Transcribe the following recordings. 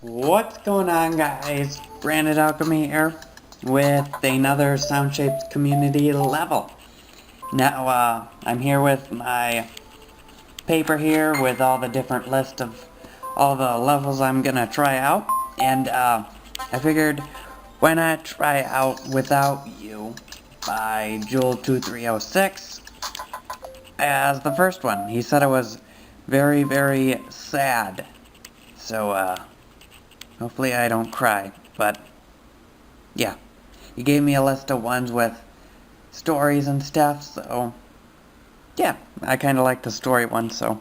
What's going on, guys? BrandedAlchemy here with another sound-shaped community level. Now, I'm here with my paper here with all the different list of all the levels I'm gonna try out, and I figured why not try out Without You by Jewel2306 as the first one. He said it was very, very sad, so hopefully I don't cry, but yeah. He gave me a list of ones with stories and stuff, so yeah, I kind of like the story one, so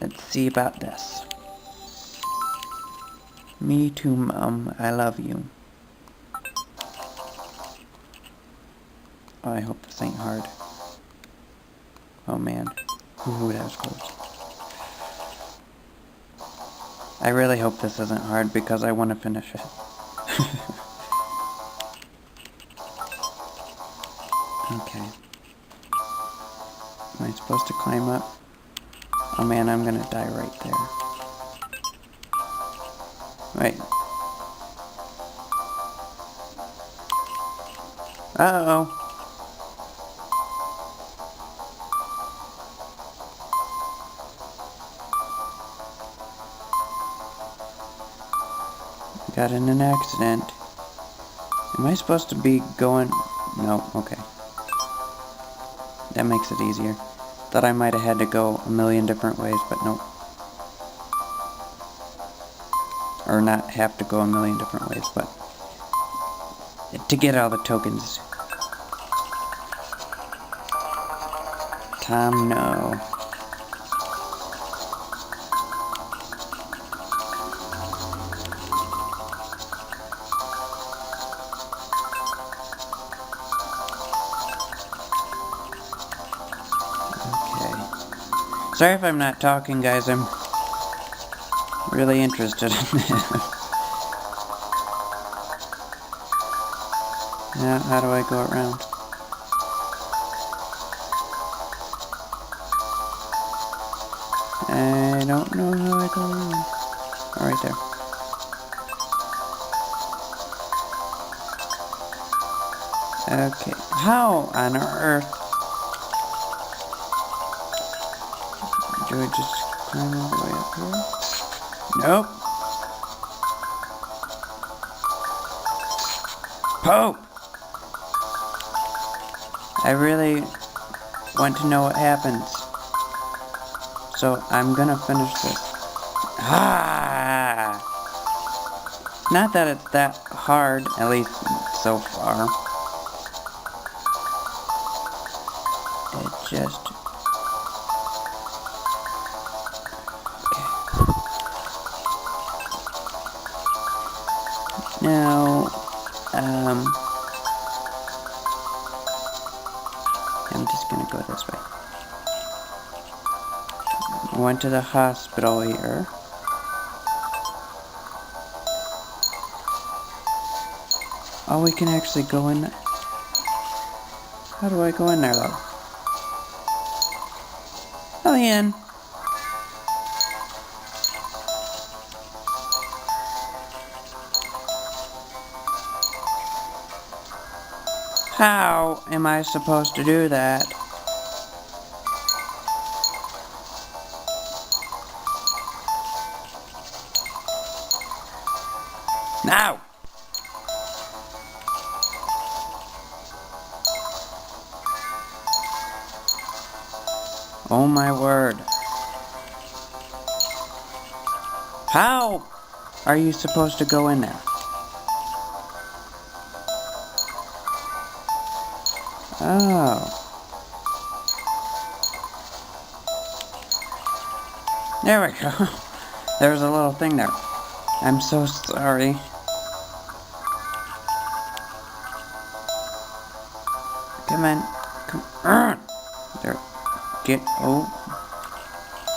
let's see about this. Me too, Mom. I love you. Oh, I hope this ain't hard. Oh man. Ooh, that was close. I really hope this isn't hard because I want to finish it. Okay. Am I supposed to climb up? Oh man, I'm gonna die right there. Wait. Uh-oh. Got in an accident. Am I supposed to be going... No, okay. That makes it easier. Thought I might have had to go a million different ways, but nope. Or not have to go a million different ways, but... to get all the tokens. Tom, no. Sorry if I'm not talking, guys. I'm really interested in this. Now, how do I go around? I don't know how I go around. Oh, right there. Okay. How on earth do I just climb all the way up here? Nope. Pope! I really want to know what happens. So I'm gonna finish this. Ah! Not that it's that hard, at least so far. It just... Now, I'm just gonna go this way. I went to the hospital here. Oh, we can actually go in there. How do I go in there, though? Oh, in. How am I supposed to do that? Now! Oh my word. How are you supposed to go in there? Oh. There we go. There's a little thing there. I'm so sorry. Come on. Come on. There.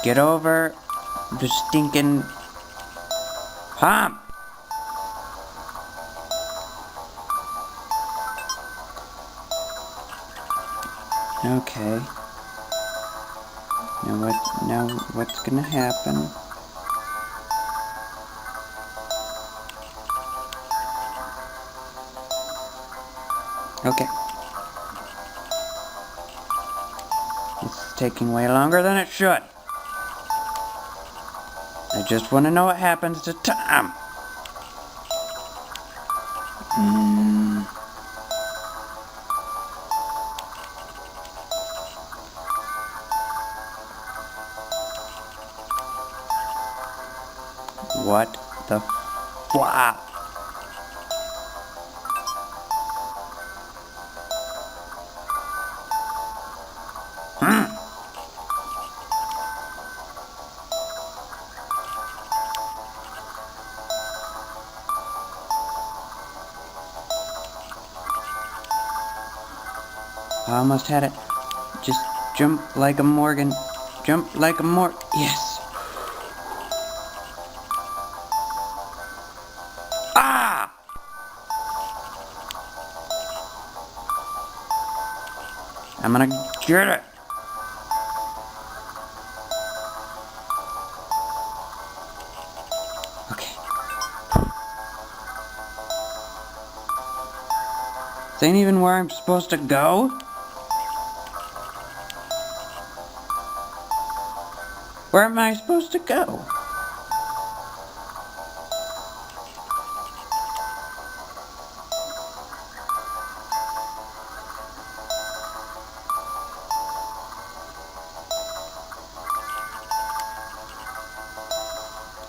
Get over the stinking hump. Okay. Now what's gonna happen? Okay. It's taking way longer than it should. I just want to know what happens to Tom. What the flop? I almost had it. Just jump like a Morgan. Jump like a Yes. Ah! I'm gonna get it. Okay. This ain't even where I'm supposed to go. Where am I supposed to go?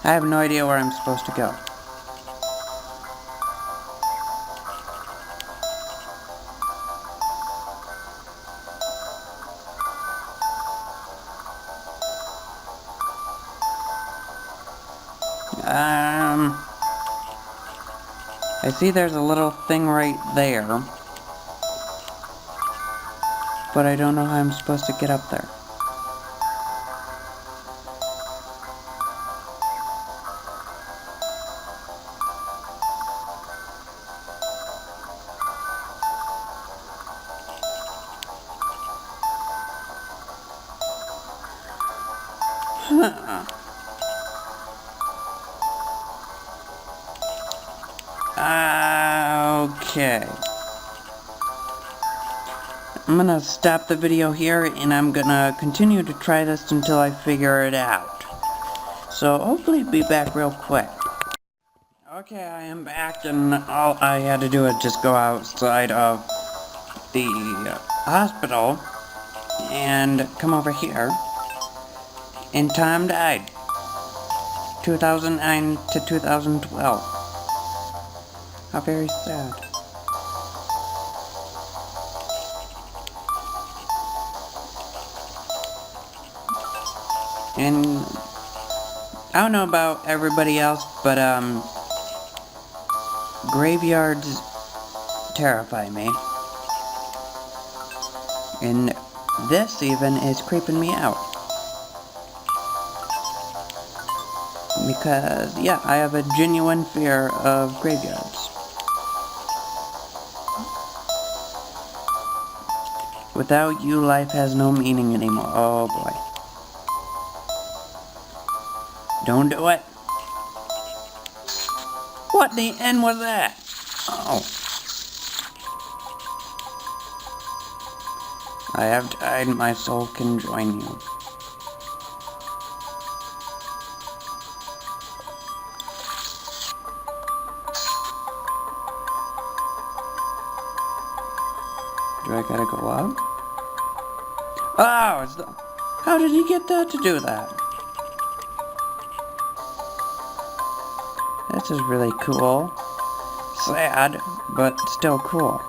I have no idea where I'm supposed to go. I see there's a little thing right there, but I don't know how I'm supposed to get up there. Okay. I'm gonna stop the video here, and I'm gonna continue to try this until I figure it out. So hopefully be back real quick. Okay, I am back, and all I had to do was just go outside of the hospital and come over here, and Tom died. 2009 to 2012. How very sad. And I don't know about everybody else, but graveyards terrify me. And this even is creeping me out. Because, yeah, I have a genuine fear of graveyards. Without you, life has no meaning anymore. Oh boy. Don't do it. What the N was that? Oh. I have died, my soul can join you. Do I gotta go up? Oh, it's the... How did he get that to do that? This is really cool. Sad, but still cool.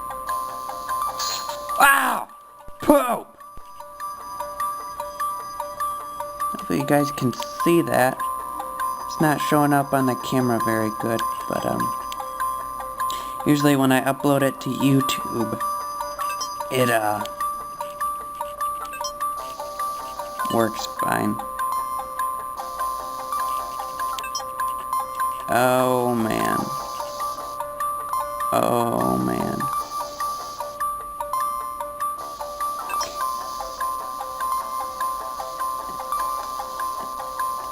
Wow! Poop! Hopefully you guys can see that. It's not showing up on the camera very good, but usually when I upload it to YouTube, it works fine. Oh man. Oh man.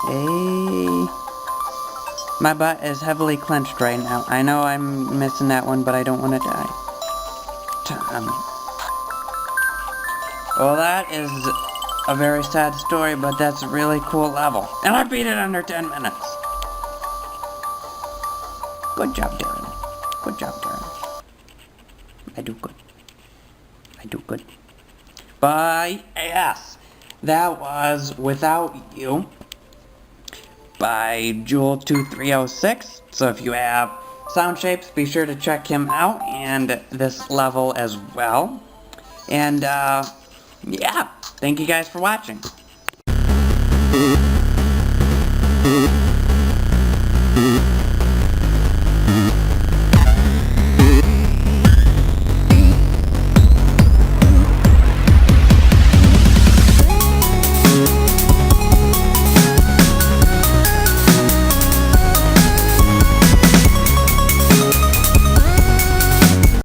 Hey. My butt is heavily clenched right now. I know I'm missing that one, but I don't want to die. 10. Well, that is a very sad story, but that's a really cool level. And I beat it under 10 minutes. Good job, Darren. Good job, Darren. I do good. I do good. But, yes, that was Without You by Jewel2306. So if you have sound shapes, be sure to check him out and this level as well. And, yeah, thank you guys for watching.